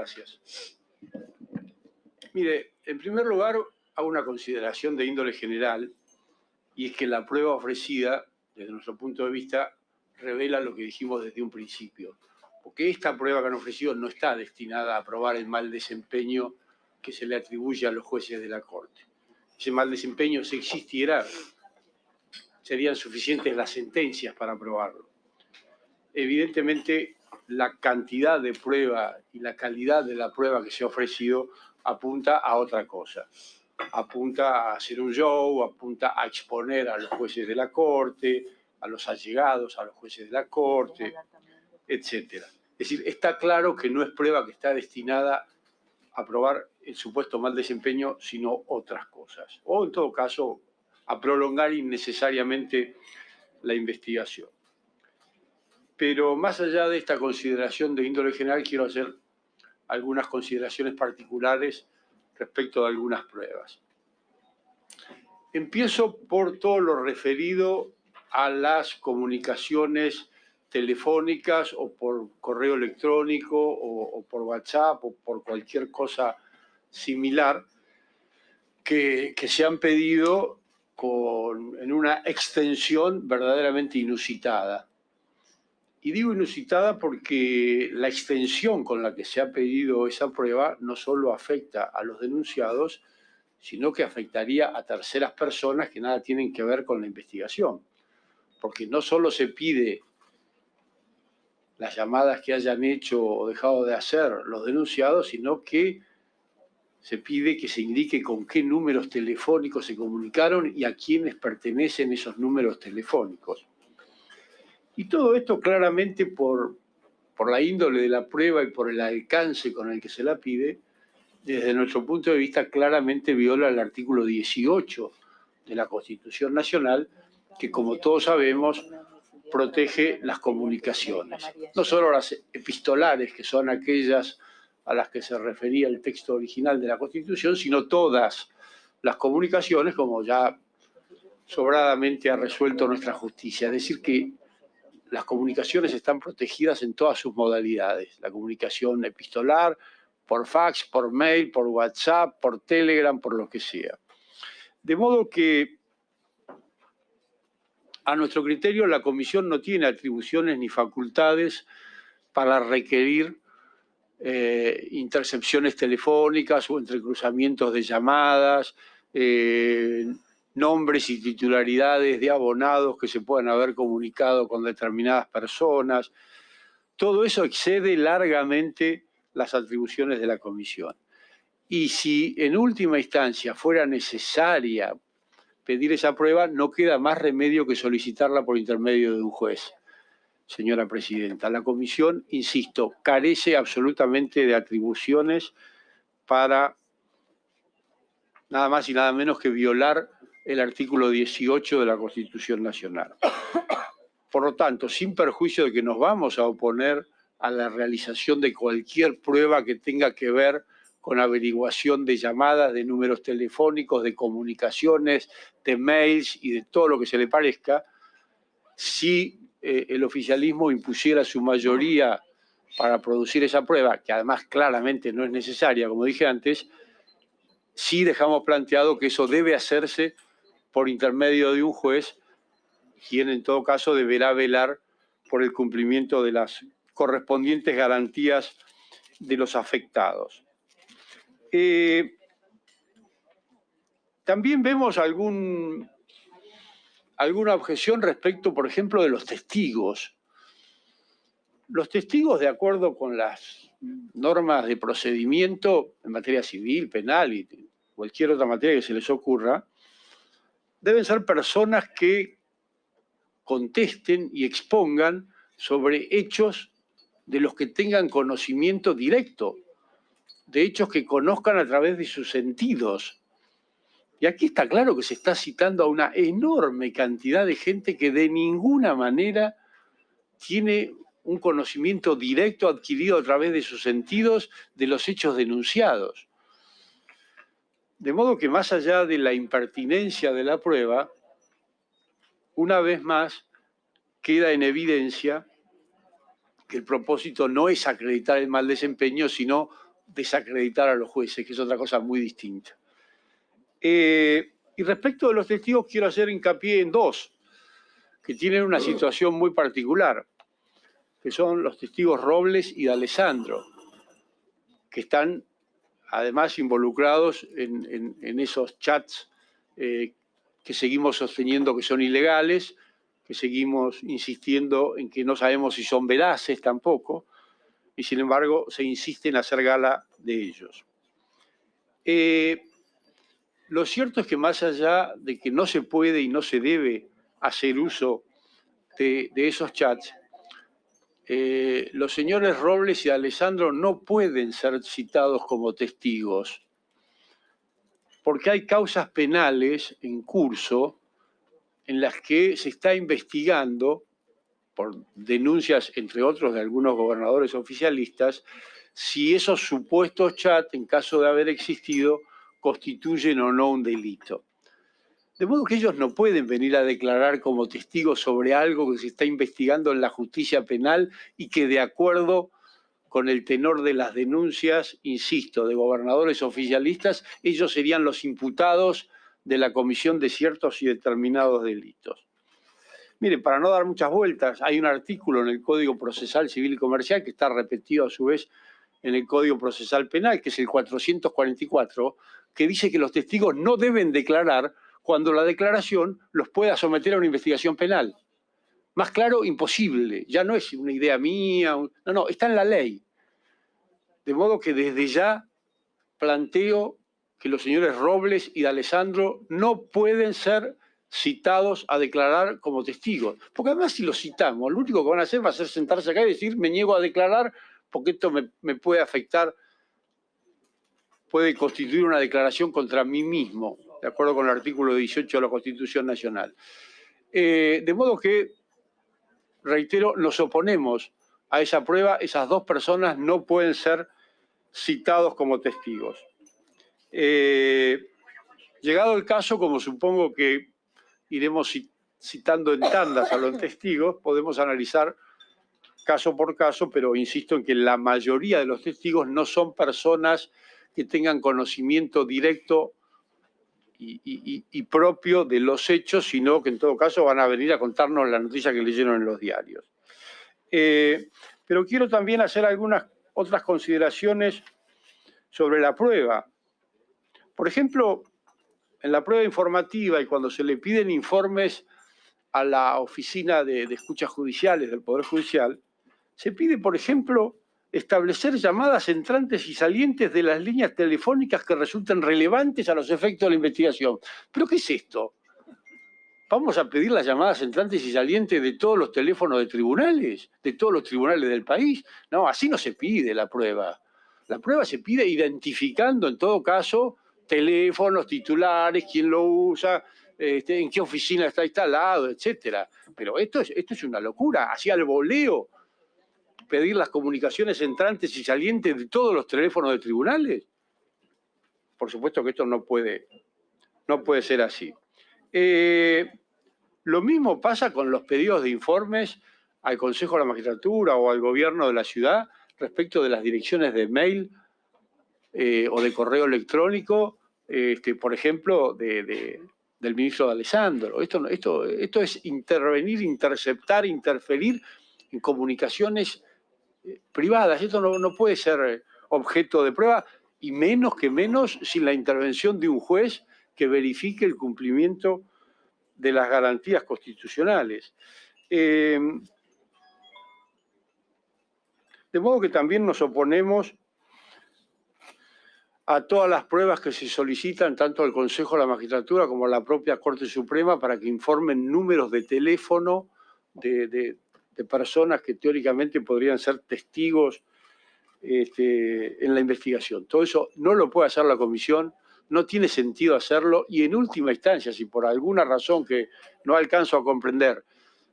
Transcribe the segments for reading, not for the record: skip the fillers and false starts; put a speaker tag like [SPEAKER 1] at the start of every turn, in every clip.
[SPEAKER 1] gracias. Mire, en primer lugar, hago una consideración de índole general, y es que la prueba ofrecida, desde nuestro punto de vista, revela lo que dijimos desde un principio. Porque esta prueba que han ofrecido no está destinada a probar el mal desempeño que se le atribuye a los jueces de la Corte. Ese mal desempeño, si existiera, serían suficientes las sentencias para probarlo. Evidentemente, la cantidad de prueba y la calidad de la prueba que se ha ofrecido apunta a otra cosa. Apunta a hacer un show, apunta a exponer a los jueces de la Corte, a los allegados a los jueces de la Corte, etc. Es decir, está claro que no es prueba que está destinada a probar el supuesto mal desempeño, sino otras cosas. O, en todo caso, a prolongar innecesariamente la investigación. Pero más allá de esta consideración de índole general, quiero hacer algunas consideraciones particulares respecto de algunas pruebas. Empiezo por todo lo referido a las comunicaciones telefónicas o por correo electrónico o por WhatsApp o por cualquier cosa similar que se han pedido en una extensión verdaderamente inusitada. Y digo inusitada porque la extensión con la que se ha pedido esa prueba no solo afecta a los denunciados, sino que afectaría a terceras personas que nada tienen que ver con la investigación. Porque no solo se pide las llamadas que hayan hecho o dejado de hacer los denunciados, sino que se pide que se indique con qué números telefónicos se comunicaron y a quiénes pertenecen esos números telefónicos. Y todo esto claramente por la índole de la prueba y por el alcance con el que se la pide, desde nuestro punto de vista claramente viola el artículo 18 de la Constitución Nacional, que como todos sabemos protege las comunicaciones. No solo las epistolares, que son aquellas a las que se refería el texto original de la Constitución, sino todas las comunicaciones, como ya sobradamente ha resuelto nuestra justicia. Es decir, que las comunicaciones están protegidas en todas sus modalidades. La comunicación epistolar, por fax, por mail, por WhatsApp, por Telegram, por lo que sea. De modo que, a nuestro criterio, la Comisión no tiene atribuciones ni facultades para requerir intercepciones telefónicas o entrecruzamientos de llamadas, nombres y titularidades de abonados que se puedan haber comunicado con determinadas personas. Todo eso excede largamente las atribuciones de la Comisión. Y si en última instancia fuera necesaria pedir esa prueba, no queda más remedio que solicitarla por intermedio de un juez. Señora Presidenta, la Comisión, insisto, carece absolutamente de atribuciones para nada más y nada menos que violar el artículo 18 de la Constitución Nacional. Por lo tanto, sin perjuicio de que nos vamos a oponer a la realización de cualquier prueba que tenga que ver con averiguación de llamadas, de números telefónicos, de comunicaciones, de mails y de todo lo que se le parezca, si el oficialismo impusiera su mayoría para producir esa prueba, que además claramente no es necesaria, como dije antes, sí dejamos planteado que eso debe hacerse por intermedio de un juez, quien en todo caso deberá velar por el cumplimiento de las correspondientes garantías de los afectados. También vemos alguna objeción respecto, por ejemplo, de los testigos. Los testigos, de acuerdo con las normas de procedimiento en materia civil, penal y cualquier otra materia que se les ocurra, deben ser personas que contesten y expongan sobre hechos de los que tengan conocimiento directo, de hechos que conozcan a través de sus sentidos. Y aquí está claro que se está citando a una enorme cantidad de gente que de ninguna manera tiene un conocimiento directo adquirido a través de sus sentidos de los hechos denunciados. De modo que más allá de la impertinencia de la prueba, una vez más queda en evidencia que el propósito no es acreditar el mal desempeño, sino desacreditar a los jueces, que es otra cosa muy distinta. Y respecto de los testigos, quiero hacer hincapié en dos, que tienen una situación muy particular, que son los testigos Robles y D'Alessandro, que están además involucrados en esos chats que seguimos sosteniendo que son ilegales, que seguimos insistiendo en que no sabemos si son veraces tampoco, y sin embargo se insiste en hacer gala de ellos. Lo cierto es que más allá de que no se puede y no se debe hacer uso de esos chats, los señores Robles y D'Alessandro no pueden ser citados como testigos, porque hay causas penales en curso en las que se está investigando, por denuncias, entre otros, de algunos gobernadores oficialistas, si esos supuestos chats, en caso de haber existido, constituyen o no un delito. De modo que ellos no pueden venir a declarar como testigos sobre algo que se está investigando en la justicia penal y que, de acuerdo con el tenor de las denuncias, insisto, de gobernadores oficialistas, ellos serían los imputados de la comisión de ciertos y determinados delitos. Mire, para no dar muchas vueltas, hay un artículo en el Código Procesal Civil y Comercial que está repetido a su vez en el Código Procesal Penal, que es el 444, que dice que los testigos no deben declarar cuando la declaración los pueda someter a una investigación penal. Más claro, imposible. Ya no es una idea mía, no, está en la ley. De modo que desde ya planteo que los señores Robles y D'Alessandro no pueden ser citados a declarar como testigos. Porque además si los citamos, lo único que van a hacer va a ser sentarse acá y decir me niego a declarar porque esto me puede afectar, puede constituir una declaración contra mí mismo, de acuerdo con el artículo 18 de la Constitución Nacional. De modo que, reitero, nos oponemos a esa prueba. Esas dos personas no pueden ser citados como testigos. Llegado el caso, como supongo que iremos citando en tandas a los testigos, podemos analizar caso por caso, pero insisto en que la mayoría de los testigos no son personas que tengan conocimiento directo y propio de los hechos, sino que en todo caso van a venir a contarnos la noticia que leyeron en los diarios. Pero quiero también hacer algunas otras consideraciones sobre la prueba. Por ejemplo, en la prueba informativa y cuando se le piden informes a la Oficina de Escuchas Judiciales del Poder Judicial, se pide, por ejemplo, establecer llamadas entrantes y salientes de las líneas telefónicas que resulten relevantes a los efectos de la investigación. ¿Pero qué es esto? ¿Vamos a pedir las llamadas entrantes y salientes de todos los teléfonos de tribunales? ¿De todos los tribunales del país? No, así no se pide la prueba. La prueba se pide identificando, en todo caso, teléfonos, titulares, quién lo usa, en qué oficina está instalado, etcétera. Pero esto es una locura. Así al voleo pedir las comunicaciones entrantes y salientes de todos los teléfonos de tribunales. Por supuesto que esto no puede ser así. Lo mismo pasa con los pedidos de informes al Consejo de la Magistratura o al Gobierno de la ciudad respecto de las direcciones de mail o de correo electrónico, por ejemplo, del ministro D'Alessandro. Esto es intervenir, interceptar, interferir en comunicaciones privadas. Esto no puede ser objeto de prueba, y menos sin la intervención de un juez que verifique el cumplimiento de las garantías constitucionales. De modo que también nos oponemos a todas las pruebas que se solicitan tanto al Consejo de la Magistratura como a la propia Corte Suprema para que informen números de teléfono de personas que teóricamente podrían ser testigos en la investigación. Todo eso no lo puede hacer la Comisión, no tiene sentido hacerlo, y en última instancia, si por alguna razón que no alcanzo a comprender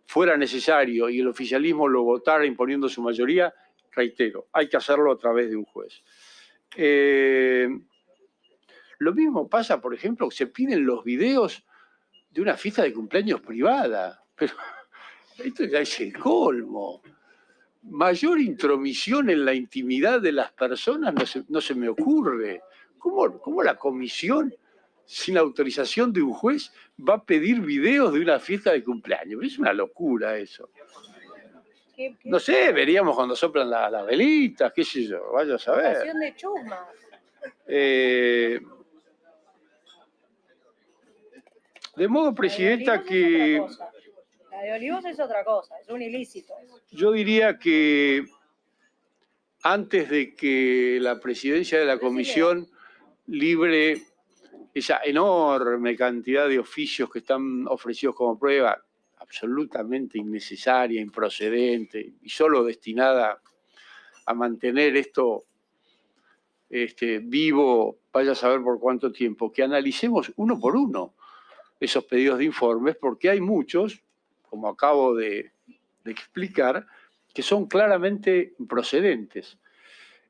[SPEAKER 1] fuera necesario y el oficialismo lo votara imponiendo su mayoría, reitero, hay que hacerlo a través de un juez. Lo mismo pasa, por ejemplo, se piden los videos de una fiesta de cumpleaños privada, pero esto ya es el colmo. mayor intromisión en la intimidad de las personas no se me ocurre. ¿Cómo la comisión, sin autorización de un juez, va a pedir videos de una fiesta de cumpleaños? Es una locura eso. No sé, veríamos cuando soplan las velitas, qué sé yo, vaya a saber.
[SPEAKER 2] Estación de chusmas.
[SPEAKER 1] De modo, Presidenta, que...
[SPEAKER 2] La de Olivos es otra cosa, es un ilícito.
[SPEAKER 1] Yo diría que antes de que la presidencia de la comisión libre esa enorme cantidad de oficios que están ofrecidos como prueba, absolutamente innecesaria, improcedente y solo destinada a mantener esto vivo, vaya a saber por cuánto tiempo, que analicemos uno por uno esos pedidos de informes, porque hay muchos, como acabo de explicar, que son claramente improcedentes.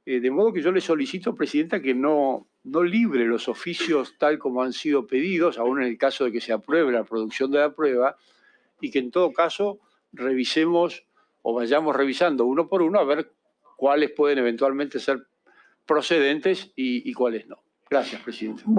[SPEAKER 1] De modo que yo le solicito, Presidenta, que no libre los oficios tal como han sido pedidos, aún en el caso de que se apruebe la producción de la prueba, y que en todo caso revisemos o vayamos revisando uno por uno a ver cuáles pueden eventualmente ser procedentes y cuáles no. Gracias, Presidenta.